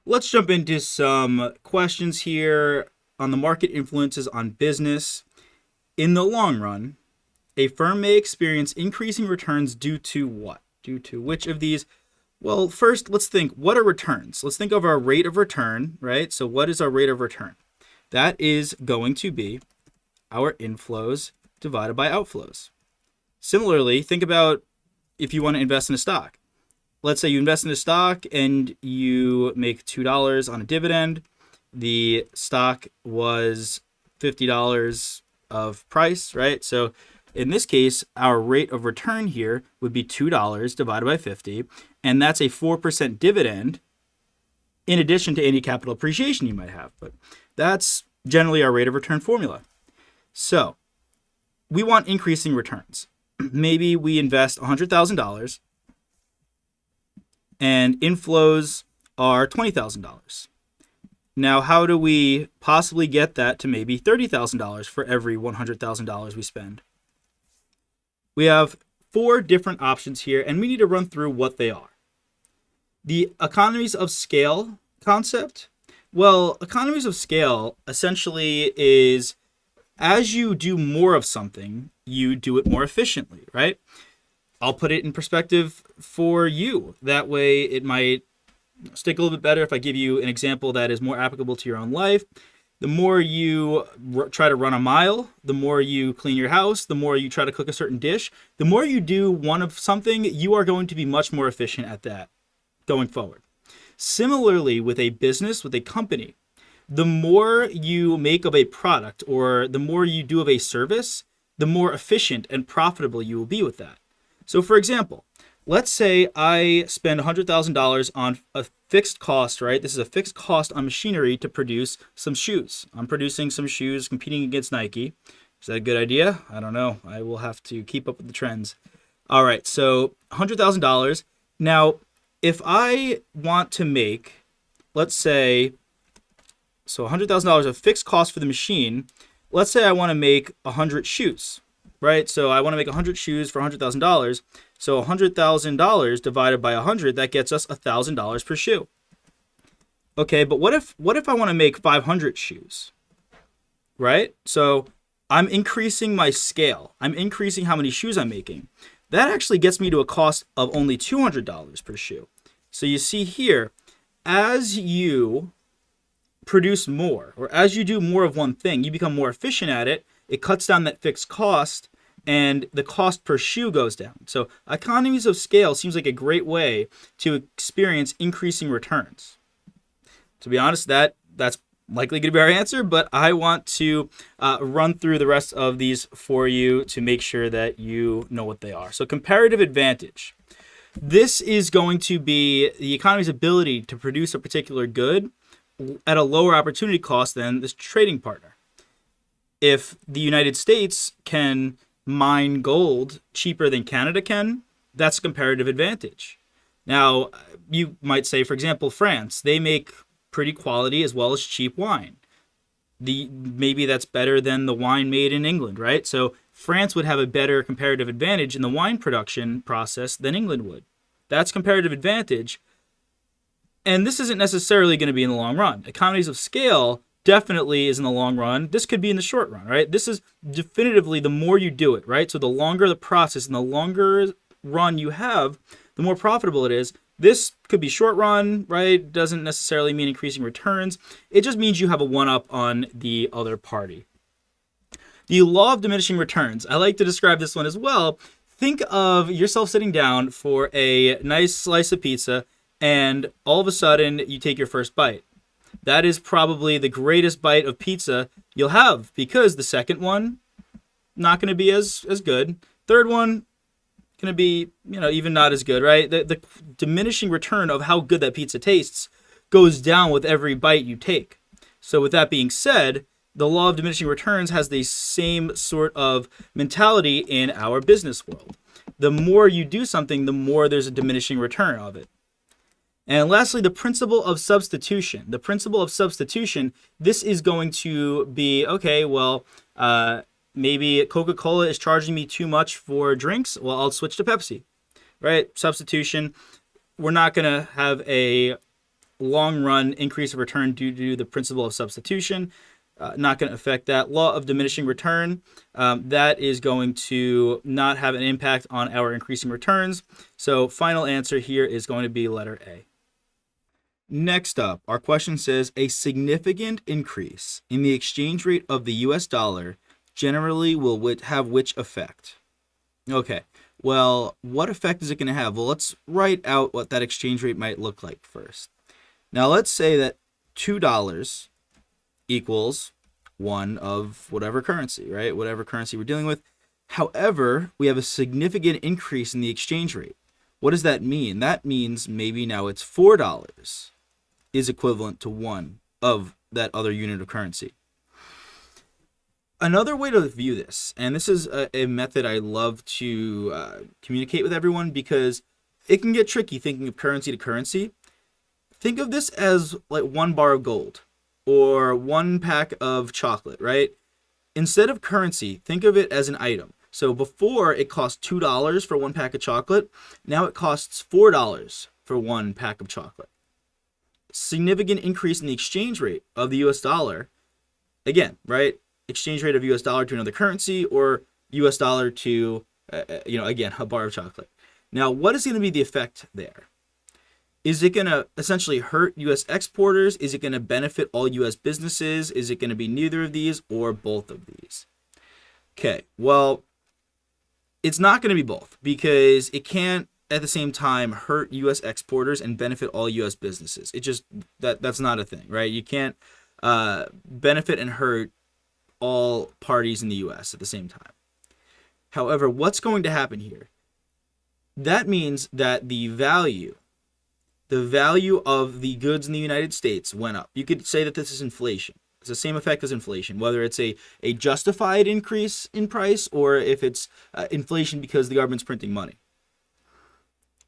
Let's jump into some questions here on the market influences on business. In the long run, a firm may experience increasing returns due to what? Due to which of these? Well, first, let's think, what are returns? Let's think of our rate of return, right? So what is our rate of return? That is going to be our inflows divided by outflows. Similarly, think about if you want to invest in a stock. Let's say you invest in a stock and you make $2 on a dividend. The stock was $50 of price, right? So in this case, our rate of return here would be $2 divided by 50, and that's a 4% dividend in addition to any capital appreciation you might have. But that's generally our rate of return formula. So we want increasing returns. Maybe we invest $100,000 and inflows are $20,000. Now, how do we possibly get that to maybe $30,000 for every $100,000 we spend? We have 4 different options here, and we need to run through what they are. The economies of scale concept. Well, economies of scale essentially is as you do more of something, you do it more efficiently, right? I'll put it in perspective for you. That way it might stick a little bit better if I give you an example that is more applicable to your own life. The more you try to run a mile, the more you clean your house, the more you try to cook a certain dish, the more you do one of something, you are going to be much more efficient at that going forward. Similarly, with a business, with a company, the more you make of a product or the more you do of a service, the more efficient and profitable you will be with that. So for example, let's say I spend $100,000 on a fixed cost, right? This is a fixed cost on machinery to produce some shoes. I'm producing some shoes competing against Nike. Is that a good idea? I don't know. I will have to keep up with the trends. All right, so $100,000. Now, if I want to make, let's say, so $100,000 of fixed cost for the machine, let's say I want to make 100 shoes, right? So I want to make 100 shoes for $100,000. So $100,000 divided by 100, that gets us $1,000 per shoe. Okay, but what if I want to make 500 shoes, right? So I'm increasing my scale. I'm increasing how many shoes I'm making. That actually gets me to a cost of only $200 per shoe. So you see here, as you produce more, or as you do more of one thing, you become more efficient at it. It cuts down that fixed cost, and the cost per shoe goes down. So economies of scale seems like a great way to experience increasing returns. To be honest, that's likely going to be our answer, but I want to run through the rest of these for you to make sure that you know what they are. So comparative advantage. This is going to be the economy's ability to produce a particular good at a lower opportunity cost than this trading partner. If the United States can mine gold cheaper than Canada can, that's a comparative advantage. Now, you might say, for example, France, they make pretty quality as well as cheap wine. Maybe that's better than the wine made in England, right? So France would have a better comparative advantage in the wine production process than England would. That's comparative advantage. And this isn't necessarily going to be in the long run. Economies of scale definitely is in the long run. This could be in the short run, right? This is definitively the more you do it, right? So the longer the process and the longer run you have, the more profitable it is. This could be short run, right? Doesn't necessarily mean increasing returns. It just means you have a one-up on the other party. The law of diminishing returns. I like to describe this one as well. Think of yourself sitting down for a nice slice of pizza, and all of a sudden you take your first bite. That is probably the greatest bite of pizza you'll have, because the second one, not going to be as good. Third one, going to be, even not as good, right? The diminishing return of how good that pizza tastes goes down with every bite you take. So with that being said, the law of diminishing returns has the same sort of mentality in our business world. The more you do something, the more there's a diminishing return of it. And lastly, the principle of substitution. The principle of substitution, this is going to be, okay, well, maybe Coca-Cola is charging me too much for drinks. Well, I'll switch to Pepsi, right? Substitution. We're not going to have a long run increase of return due to the principle of substitution. Not going to affect that. Law of diminishing return, that is going to not have an impact on our increasing returns. So final answer here is going to be letter A. Next up, our question says a significant increase in the exchange rate of the US dollar generally will have which effect? Okay, well, what effect is it going to have? Well, let's write out what that exchange rate might look like first. Now, let's say that $2 equals one of whatever currency, right? Whatever currency we're dealing with. However, we have a significant increase in the exchange rate. What does that mean? That means maybe now it's $4 is equivalent to one of that other unit of currency. Another way to view this, and this is a method I love to communicate with everyone because it can get tricky thinking of currency to currency. Think of this as like 1 bar of gold or 1 pack of chocolate, right? Instead of currency, think of it as an item. So before it cost $2 for 1 pack of chocolate, now it costs $4 for 1 pack of chocolate. Significant increase in the exchange rate of the US dollar. Again, right? Exchange rate of US dollar to another currency or US dollar to, again, a bar of chocolate. Now, what is going to be the effect there? Is it going to essentially hurt US exporters? Is it going to benefit all US businesses? Is it going to be neither of these or both of these? Okay, well, it's not going to be both because it can't at the same time hurt US exporters and benefit all US businesses. It just, that's not a thing, right? You can't benefit and hurt all parties in the US at the same time. However, what's going to happen here? That means that the value of the goods in the United States went up. You could say that this is inflation. It's the same effect as inflation, whether it's a justified increase in price or if it's inflation because the government's printing money.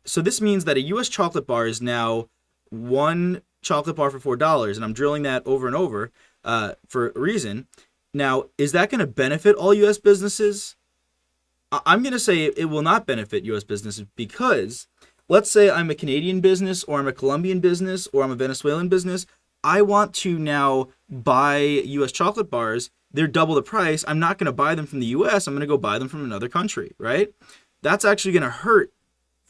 So this means that a US chocolate bar is now 1 chocolate bar for $4, and I'm drilling that over and over for a reason. Now, is that going to benefit all US businesses? I'm going to say it will not benefit US businesses because let's say I'm a Canadian business or I'm a Colombian business or I'm a Venezuelan business. I want to now buy US chocolate bars. They're double the price. I'm not going to buy them from the US. I'm going to go buy them from another country, right? That's actually going to hurt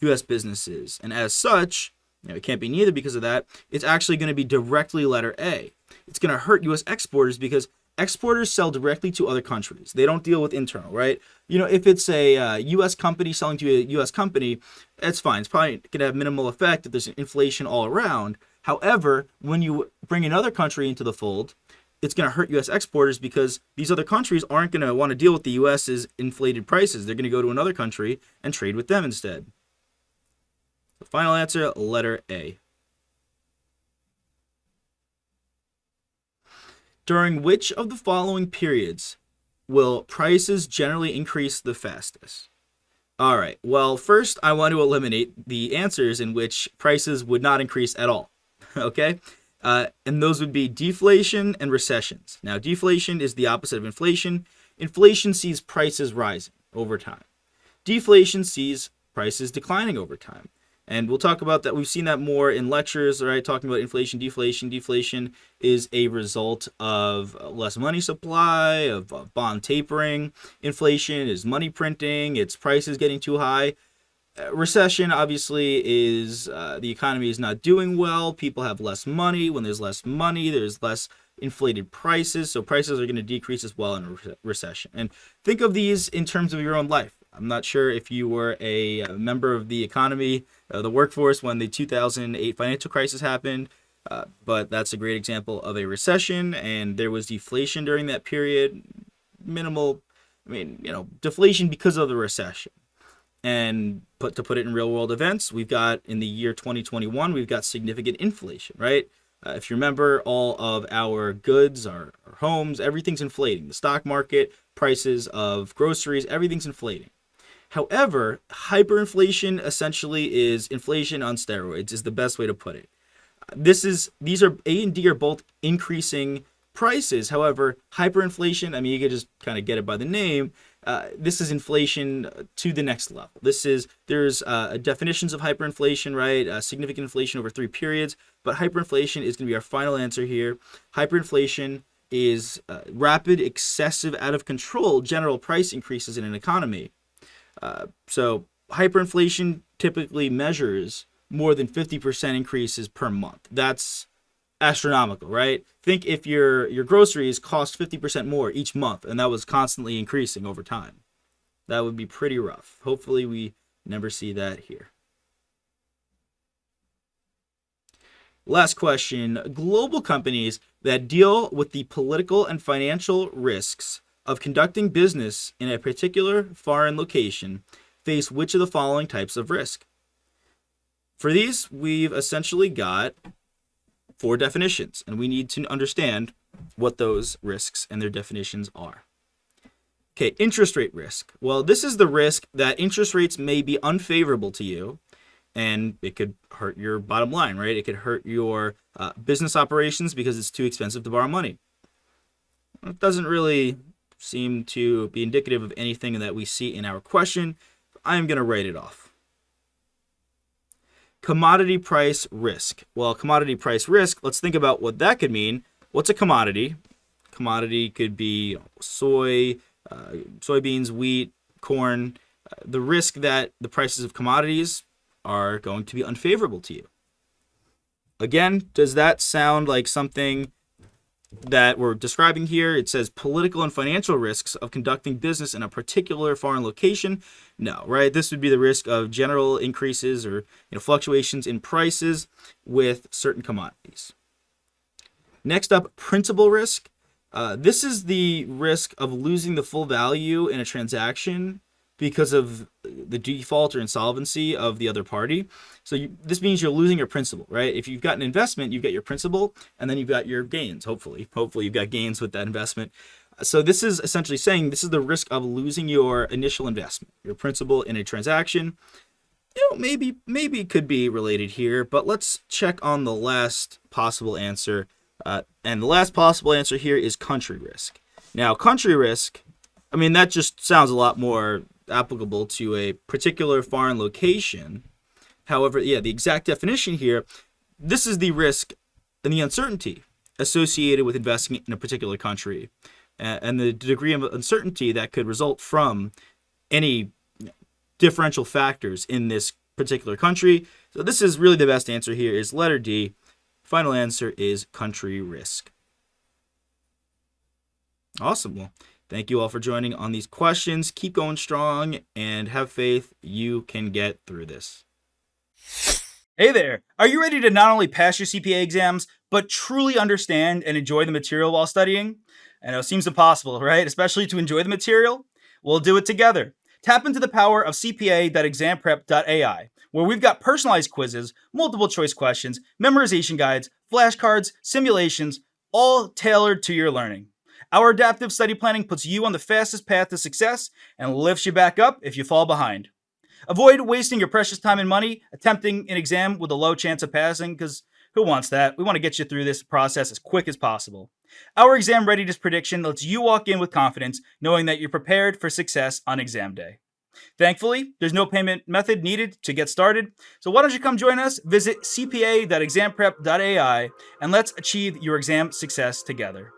US businesses. And as such, it can't be neither because of that. It's actually going to be directly letter A. It's going to hurt US exporters because exporters sell directly to other countries. They don't deal with internal, right? If it's a US company selling to a US company, that's fine. It's probably going to have minimal effect if there's inflation all around. However, when you bring another country into the fold, it's going to hurt US exporters because these other countries aren't going to want to deal with the US's inflated prices. They're going to go to another country and trade with them instead. The final answer, letter A. During which of the following periods will prices generally increase the fastest? All right, well, first I want to eliminate the answers in which prices would not increase at all, okay? And those would be deflation and recessions. Now, deflation is the opposite of inflation. Inflation sees prices rising over time. Deflation sees prices declining over time. And we'll talk about that. We've seen that more in lectures, right? Talking about inflation, deflation. Deflation is a result of less money supply, of bond tapering. Inflation is money printing. It's prices getting too high. Recession, obviously, is the economy is not doing well. People have less money. When there's less money, there's less inflated prices. So prices are going to decrease as well in a recession. And think of these in terms of your own life. I'm not sure if you were a member of the economy, the workforce, when the 2008 financial crisis happened, but that's a great example of a recession, and there was deflation during that period. Minimal, deflation because of the recession. And to put it in real world events, we've got in the year 2021, we've got significant inflation, right? If you remember, all of our goods, our homes, everything's inflating. The stock market, prices of groceries, everything's inflating. However, hyperinflation essentially is inflation on steroids, is the best way to put it. These are A and D are both increasing prices. However, hyperinflation, you could just kind of get it by the name. this is inflation to the next level. There's definitions of hyperinflation, right? Significant inflation over 3 periods, but hyperinflation is going to be our final answer here. Hyperinflation is rapid, excessive, out of control general price increases in an economy. So hyperinflation typically measures more than 50% increases per month. That's astronomical, right? Think if your groceries cost 50% more each month and that was constantly increasing over time. That would be pretty rough. Hopefully we never see that here. Last question. Global companies that deal with the political and financial risks of conducting business in a particular foreign location face which of the following types of risk? For these, we've essentially got 4 definitions, and we need to understand what those risks and their definitions are. Okay, interest rate risk. Well, this is the risk that interest rates may be unfavorable to you, and it could hurt your bottom line, right? It could hurt your business operations because it's too expensive to borrow money. It doesn't really seem to be indicative of anything that we see in our question. I'm going to write it off. Commodity price risk. Well, commodity price risk, let's think about what that could mean. What's a commodity? Commodity could be soybeans, wheat, corn. The risk that the prices of commodities are going to be unfavorable to you. Again, does that sound like something that we're describing here? It says political and financial risks of conducting business in a particular foreign location. No, right? This would be the risk of general increases or fluctuations in prices with certain commodities. Next up, principal risk. This is the risk of losing the full value in a transaction because of the default or insolvency of the other party. So this means you're losing your principal, right? If you've got an investment, you get your principal, and then you've got your gains, hopefully. Hopefully you've got gains with that investment. So this is essentially saying this is the risk of losing your initial investment, your principal in a transaction. Maybe it could be related here, but let's check on the last possible answer. And the last possible answer here is country risk. Now, country risk, that just sounds a lot more applicable to a particular foreign location. However, the exact definition here, this is the risk and the uncertainty associated with investing in a particular country, and the degree of uncertainty that could result from any differential factors in this particular country. So this is really the best answer here is letter D. Final answer is country risk. Awesome. Well, thank you all for joining on these questions. Keep going strong and have faith you can get through this. Hey there. Are you ready to not only pass your CPA exams, but truly understand and enjoy the material while studying? I know it seems impossible, right? Especially to enjoy the material. We'll do it together. Tap into the power of CPA.examprep.ai, where we've got personalized quizzes, multiple choice questions, memorization guides, flashcards, simulations, all tailored to your learning. Our adaptive study planning puts you on the fastest path to success and lifts you back up if you fall behind. Avoid wasting your precious time and money attempting an exam with a low chance of passing, because who wants that? We want to get you through this process as quick as possible. Our exam readiness prediction lets you walk in with confidence, knowing that you're prepared for success on exam day. Thankfully, there's no payment method needed to get started, so why don't you come join us? Visit cpa.examprep.ai and let's achieve your exam success together.